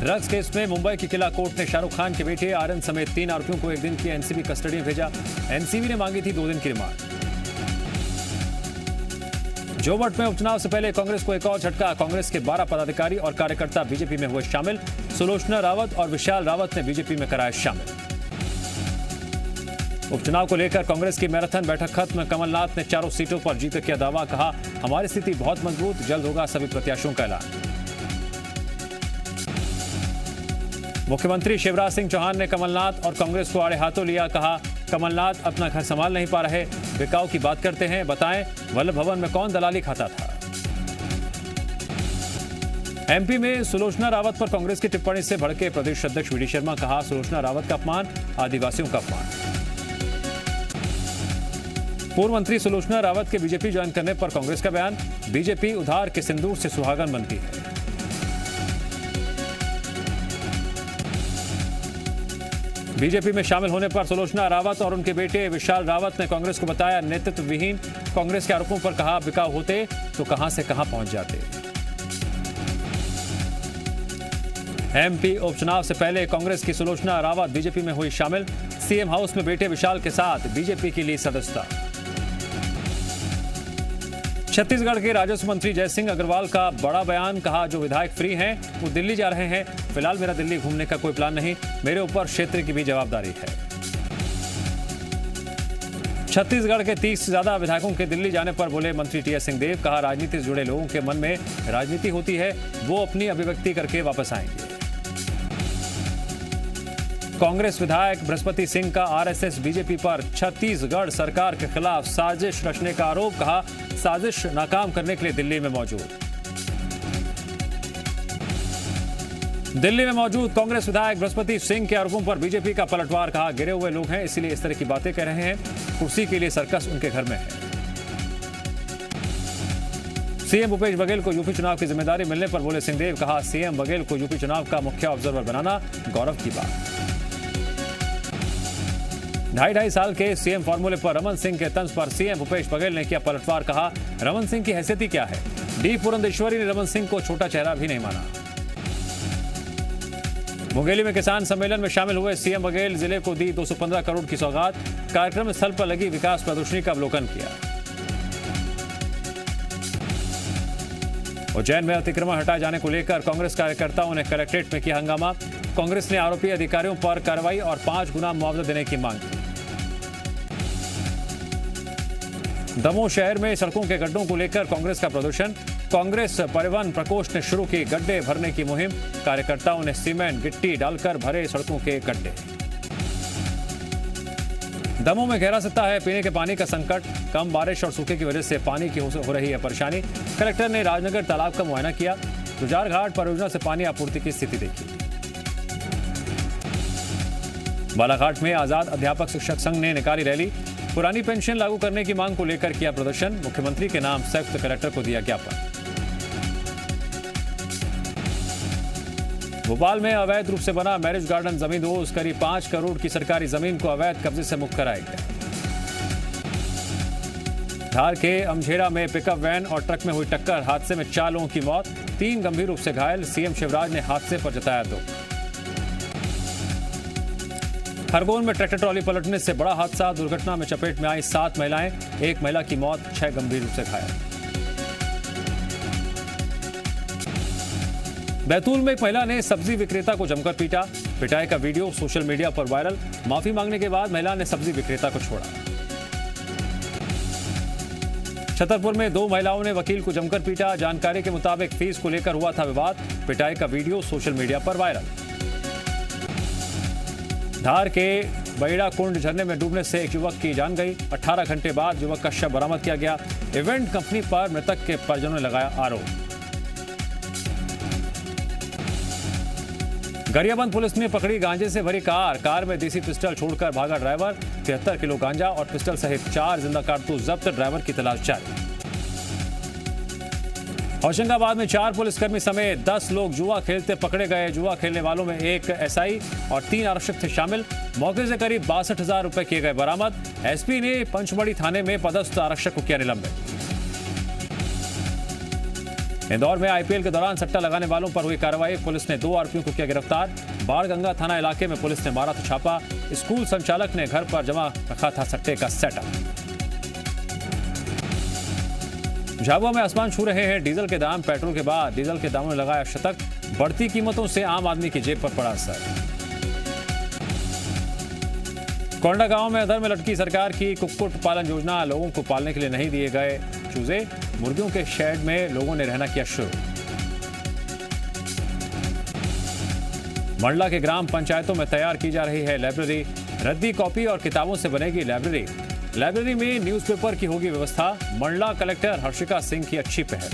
Drugs case में मुंबई की किला court ने शाहरुख खान के बेटे आर्यन समेत 3 आरोपियों को 1 दिन की एनसीबी कस्टडी में भेजा। एनसीबी ने मांगी थी 2 दिन की रिमांड। जोबट में उपचुनाव से पहले कांग्रेस को एक और झटका। कांग्रेस के 12 पदाधिकारी और कार्यकर्ता बीजेपी में हुए शामिल। सुलोचना रावत और विशाल रावत ने बीजेपी में कराया शामिल। उपचुनाव को लेकर कांग्रेस की मैराथन बैठक खत्म। कमलनाथ ने 4 सीटों पर जीत किया दावा। कहा, हमारी स्थिति बहुत मजबूत, जल्द होगा सभी प्रत्याशियों का ऐलान। मुख्यमंत्री शिवराज सिंह चौहान ने कमलनाथ और कांग्रेस को आड़े हाथों लिया। कहा, कमलनाथ अपना घर संभाल नहीं पा रहे, बिकाऊ की बात करते हैं। बताएं, वल्लभ भवन में कौन दलाली खाता था। एमपी में सुलोचना रावत पर कांग्रेस की टिप्पणी से भड़के प्रदेश अध्यक्ष वीडी शर्मा। कहा, सुलोचना रावत का अपमान आदिवासियों का अपमान। पूर्व मंत्री सुलोचना रावत के बीजेपी ज्वाइन करने पर कांग्रेस का बयान। बीजेपी उधार के सिंदूर से सुहागन बनती है। बीजेपी में शामिल होने पर सुलोचना रावत और उनके बेटे विशाल रावत ने कांग्रेस को बताया नेतृत्व विहीन। कांग्रेस के आरोपों पर कहा, बिकाऊ होते तो कहां से कहां पहुंच जाते। एमपी उपचुनाव से पहले कांग्रेस की सुलोचना रावत बीजेपी में हुई शामिल। सीएम हाउस में बेटे विशाल के साथ बीजेपी की ली सदस्यता। छत्तीसगढ़ के राजस्व मंत्री जयसिंह अग्रवाल का बड़ा बयान। कहा, जो विधायक फ्री हैं वो दिल्ली जा रहे हैं। फिलहाल मेरा दिल्ली घूमने का कोई प्लान नहीं, मेरे ऊपर क्षेत्र की भी जवाबदारी है। छत्तीसगढ़ के 30 से ज्यादा विधायकों के दिल्ली जाने पर बोले मंत्री टीएस सिंहदेव। कहा, राजनीति से जुड़े लोगों के मन में राजनीति होती है, वो अपनी अभिव्यक्ति करके वापस आएंगे। कांग्रेस विधायक बृहस्पति सिंह का आरएसएस बीजेपी पर छत्तीसगढ़ सरकार के खिलाफ साजिश रचने का आरोप। कहा, साजिश नाकाम करने के लिए दिल्ली में मौजूद। दिल्ली में मौजूद कांग्रेस विधायक बृहस्पति सिंह के आरोपों पर बीजेपी का पलटवार। कहा, गिरे हुए लोग हैं, इसीलिए इस तरह की बातें कह रहे हैं। कुर्सी के लिए सर्कस उनके घर में है। सीएम भूपेश बघेल को यूपी चुनाव की जिम्मेदारी मिलने पर बोले सिंहदेव। कहा, सीएम बघेल को यूपी चुनाव का मुख्य ऑब्जर्वर बनाना गौरव की बात। 2.5 साल के सीएम फॉर्मूले पर रमन सिंह के तंज पर सीएम भूपेश बघेल ने किया पलटवार। कहा, रमन सिंह की हैसियत ही क्या है। डी पुरंदेश्वरी ने रमन सिंह को छोटा चेहरा भी नहीं माना। मुंगेली में किसान सम्मेलन में शामिल हुए सीएम बघेल। जिले को दी 215 करोड़ की सौगात। कार्यक्रम स्थल पर लगी विकास प्रदर्शनी का अवलोकन किया। उज्जैन में अतिक्रमण हटाए जाने को लेकर कांग्रेस कार्यकर्ताओं ने कलेक्ट्रेट में किया हंगामा। कांग्रेस ने आरोपी अधिकारियों पर कार्रवाई और 5 गुना मुआवजा देने की मांग की। दमोह शहर में सड़कों के गड्ढों को लेकर कांग्रेस का प्रदर्शन। कांग्रेस परिवहन प्रकोष्ठ ने शुरू की गड्ढे भरने की मुहिम। कार्यकर्ताओं ने सीमेंट गिट्टी डालकर भरे सड़कों के गड्ढे। दमोह में गहरा सकता है पीने के पानी का संकट। कम बारिश और सूखे की वजह से पानी की हो रही है परेशानी। कलेक्टर ने राजनगर तालाब का मुआयना किया। तुजार घाट परियोजना से पानी आपूर्ति की स्थिति देखी। बालाघाट में आजाद अध्यापक शिक्षक संघ ने निकाली रैली। पुरानी पेंशन लागू करने की मांग को लेकर किया प्रदर्शन। मुख्यमंत्री के नाम संयुक्त कलेक्टर को दिया ज्ञापन। भोपाल में अवैध रूप से बना मैरिज गार्डन जमीन दोज। करीब 5 करोड़ की सरकारी जमीन को अवैध कब्जे से मुक्त कराया गया। धार के अमझेरा में पिकअप वैन और ट्रक में हुई टक्कर। हादसे में 4 लोगों की मौत, 3 गंभीर रूप से घायल। सीएम शिवराज ने हादसे पर जताया दुख। खरगोन में ट्रैक्टर ट्रॉली पलटने से बड़ा हादसा। दुर्घटना में चपेट में आई 7 महिलाएं, 1 महिला की मौत, 6 गंभीर रूप से घायल। बैतूल में एक महिला ने सब्जी विक्रेता को जमकर पीटा। पिटाई का वीडियो सोशल मीडिया पर वायरल। माफी मांगने के बाद महिला ने सब्जी विक्रेता को छोड़ा। छतरपुर में 2 महिलाओं ने वकील को जमकर पीटा। जानकारी के मुताबिक फीस को लेकर हुआ था विवाद। पिटाई का वीडियो सोशल मीडिया पर वायरल। धार के बैड़ा कुंड झरने में डूबने से एक युवक की जान गई। 18 घंटे बाद युवक का शव बरामद किया गया। इवेंट कंपनी पर मृतक के परिजनों ने लगाया आरोप। गरियाबंद पुलिस ने पकड़ी गांजे से भरी कार में देसी पिस्टल छोड़कर भागा ड्राइवर। 73 किलो गांजा और पिस्टल सहित 4 जिंदा कारतूस जब्त। ड्राइवर की तलाश जारी। होशंगाबाद में 4 पुलिसकर्मी समेत 10 लोग जुआ खेलते पकड़े गए। जुआ खेलने वालों में 1 एसआई और 3 आरक्षक थे शामिल। मौके से करीब 62,000 रुपए किए गए बरामद। एसपी ने पंचमढ़ी थाने में पदस्थ आरक्षक को किया निलंबित। इंदौर में आईपीएल के दौरान सट्टा लगाने वालों पर हुई कार्रवाई, पुलिस ने 2 आरोपियों को किया गिरफ्तार। बाणगंगा थाना इलाके में पुलिस ने मारा था छापा। स्कूल संचालक ने घर पर जमा रखा था सट्टे का सेटअप। झाबुआ में आसमान छू रहे हैं डीजल के दाम, पेट्रोल के बाद डीजल के दामों ने लगाया शतक। बढ़ती कीमतों से आम आदमी की जेब पर पड़ा असर। कोंडा गांव में अधर में लटकी सरकार की कुक्कुट पालन योजना, लोगों को पालने के लिए नहीं दिए गए चूजे, मुर्गियों के शेड में लोगों ने रहना किया शुरू। मंडला के ग्राम पंचायतों में तैयार की जा रही है लाइब्रेरी, रद्दी कॉपी और किताबों से बनेगी लाइब्रेरी। लाइब्रेरी में न्यूज़पेपर की होगी व्यवस्था। मंडला कलेक्टर हर्षिका सिंह की अच्छी पहल।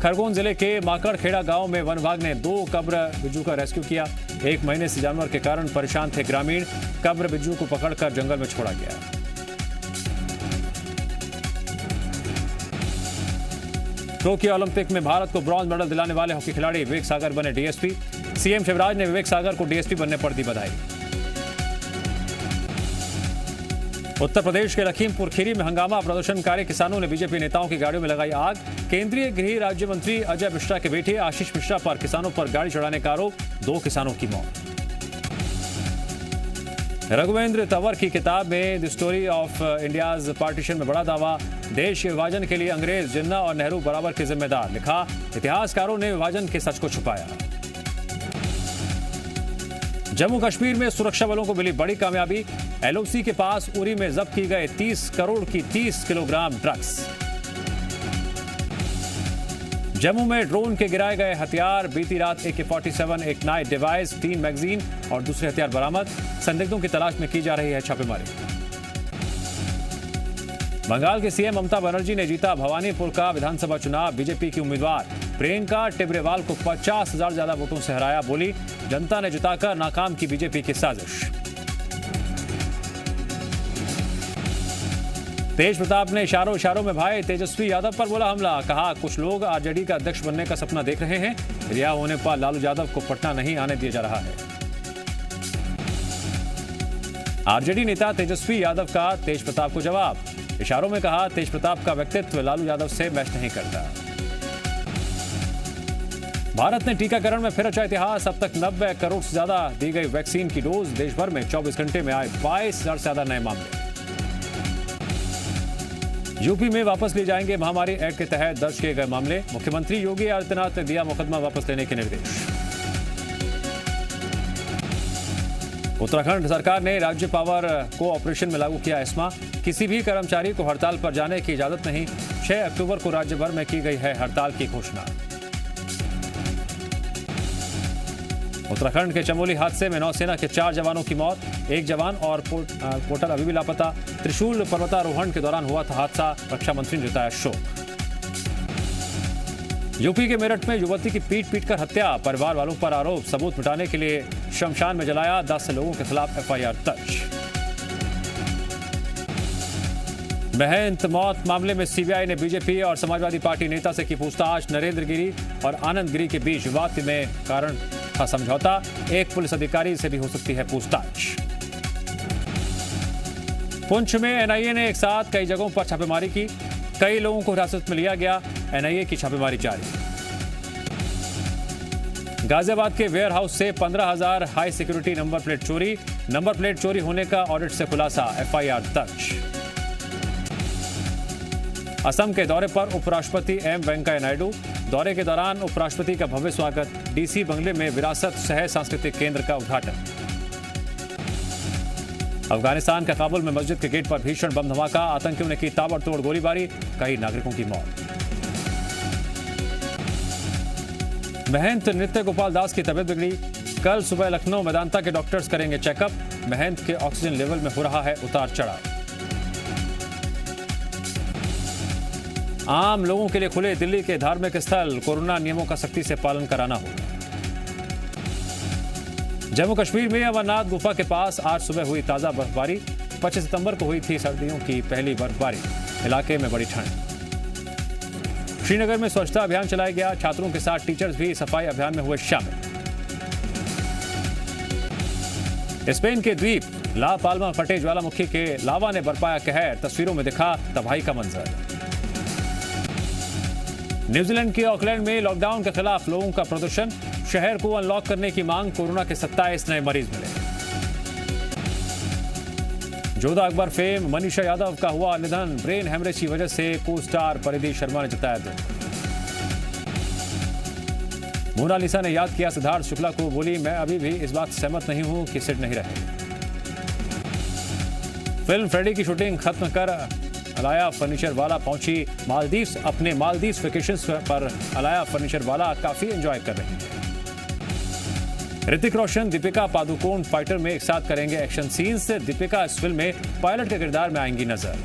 खरगोन जिले के माकड़खेड़ा गांव में वन विभाग ने 2 कब्र बिज्जू का रेस्क्यू किया। 1 महीने से जानवर के कारण परेशान थे ग्रामीण, कब्र बिज्जू को पकड़कर जंगल में छोड़ा गया। टोक्यो ओलंपिक में भारत को ब्रॉन्ज मेडल दिलाने वाले हॉकी खिलाड़ी विवेक सागर बने डीएसपी। सीएम शिवराज ने विवेक सागर को डीएसपी बनने पर दी बधाई। उत्तर प्रदेश के लखीमपुर खीरी में हंगामा, प्रदर्शनकारी किसानों ने बीजेपी नेताओं की गाड़ियों में लगाई आग। केंद्रीय गृह राज्य मंत्री अजय मिश्रा के बेटे आशीष मिश्रा पर किसानों पर गाड़ी चढ़ाने का आरोप, 2 किसानों की मौत। रघुवेंद्र तंवर की किताब में the story of India's partition में बड़ा दावा, देश के विभाजन के लिए अंग्रेज, जिन्ना और नेहरू बराबर के जिम्मेदार। लिखा, इतिहासकारों ने विभाजन के सच को छुपाया। जम्मू कश्मीर में सुरक्षा बलों को मिली बड़ी कामयाबी, एलओसी के पास उरी में जब्त की गए 30 करोड़ की 30 किलोग्राम ड्रग्स। जम्मू में ड्रोन के गिराए गए हथियार, बीती रात AK-47 एक नाइट डिवाइस, 3 मैगजीन और दूसरे हथियार बरामद। संदिग्धों की तलाश में की जा रही है छापेमारी। बंगाल के सीएम ममता बनर्जी ने जीता भवानीपुर का विधानसभा चुनाव। बीजेपी की उम्मीदवार प्रियंका टिब्रेवाल को 50,000 ज्यादा वोटों से हराया। बोली, जनता ने जिताकर नाकाम की बीजेपी की साजिश। तेज प्रताप ने इशारों में भाई तेजस्वी यादव पर बोला हमला। कहा, कुछ लोग आरजेडी का अध्यक्ष बनने का सपना देख रहे हैं, रिहा होने पर लालू यादव को पटना नहीं आने दिया जा रहा है। आरजेडी नेता तेजस्वी यादव का तेज प्रताप को जवाब, इशारों में कहा, तेज प्रताप का व्यक्तित्व लालू यादव से मैच नहीं करता। भारत ने टीकाकरण में फिर रचा इतिहास, अब तक 90 करोड़ से ज्यादा दी गई वैक्सीन की डोज। देश भर में 24 घंटे में आए 22,000 से ज्यादा नए मामले। यूपी में वापस लिए जाएंगे महामारी एक्ट के तहत दर्ज किए गए मामले। मुख्यमंत्री योगी आदित्यनाथ ने दिया मुकदमा वापस लेने के निर्देश। उत्तराखंड सरकार ने राज्य पावर को ऑपरेशन में लागू किया एस्मा। किसी भी कर्मचारी को हड़ताल पर जाने की इजाजत नहीं। 6 अक्टूबर को राज्य भर में की गई है हड़ताल की घोषणा। उत्तराखंड के चमोली हादसे में नौसेना के 4 जवानों की मौत, 1 जवान और पोर्टर अभी भी लापता। त्रिशूल पर्वतारोहण के दौरान हुआ था हादसा, रक्षा मंत्री ने जताया शोक। यूपी के मेरठ में युवती की पीट कर हत्या, परिवार वालों पर आरोप, सबूत मिटाने के लिए शमशान में जलाया। 10 लोगों के खिलाफ FIR दर्ज। महंत मौत मामले में सीबीआई ने बीजेपी और समाजवादी पार्टी नेता से की पूछताछ। नरेंद्र गिरी और आनंद गिरी के बीच विवाद में कारण था समझौता। एक पुलिस अधिकारी से भी हो सकती है पूछताछ। पुंछ में एनआईए ने एक साथ कई जगहों पर छापेमारी की, कई लोगों को हिरासत में लिया गया। एनआईए की छापेमारी जारी। गाजियाबाद के वेयर हाउस से 15,000 हाई सिक्योरिटी नंबर प्लेट चोरी। नंबर प्लेट चोरी होने का ऑडिट से खुलासा, FIR दर्ज। असम के दौरे पर उपराष्ट्रपति एम वेंकैया नायडू। दौरे के दौरान उपराष्ट्रपति का भव्य स्वागत। डीसी बंगले में विरासत सह सांस्कृतिक केंद्र का उद्घाटन। अफगानिस्तान के काबुल में मस्जिद के गेट पर भीषण बम धमाका, आतंकियों ने की ताबड़तोड़ गोलीबारी, कई नागरिकों की मौत। महंत नृत्य गोपाल दास की तबीयत बिगड़ी। कल सुबह लखनऊ मेदांता के डॉक्टर्स करेंगे चेकअप। महंत के ऑक्सीजन लेवल में हो रहा है उतार चढ़ाव। आम लोगों के लिए खुले दिल्ली के धार्मिक स्थल, कोरोना नियमों का सख्ती से पालन कराना होगा। जम्मू कश्मीर में अमरनाथ गुफा के पास आज सुबह हुई ताजा बर्फबारी। 25 सितंबर को हुई थी सर्दियों की पहली बर्फबारी। इलाके में बड़ी ठंड। श्रीनगर में स्वच्छता अभियान चलाया गया। छात्रों के साथ टीचर्स भी सफाई अभियान में हुए शामिल। स्पेन के द्वीप ला पाल्मा फटे ज्वालामुखी के लावा ने बरपाया कहर। तस्वीरों में दिखा तबाही का मंजर। न्यूजीलैंड के ऑकलैंड में लॉकडाउन के खिलाफ लोगों का प्रदर्शन, शहर को अनलॉक करने की मांग, कोरोना के 27 नए मरीज मिले। जोधा अकबर फेम मनीषा यादव का हुआ निधन, ब्रेन हेमरेज की वजह से को स्टार परिधि शर्मा ने जताया दुख। मोनालिसा ने याद किया सिद्धार्थ शुक्ला को, बोली मैं अभी भी इस बात से सहमत नहीं हूं कि सिड नहीं रहे। फिल्म फ्रेडी की शूटिंग खत्म कर अलाया फर्नीचर वाला पहुंची मालदीव्स। अपने मालदीव्स वेकेशंस पर अलाया फर्नीचर वाला काफी एंजॉय कर रही है। ऋतिक रोशन, दीपिका पादुकोण फाइटर में एक साथ करेंगे एक्शन सीन्स। दीपिका इस फिल्म में पायलट के किरदार में आएंगी नजर।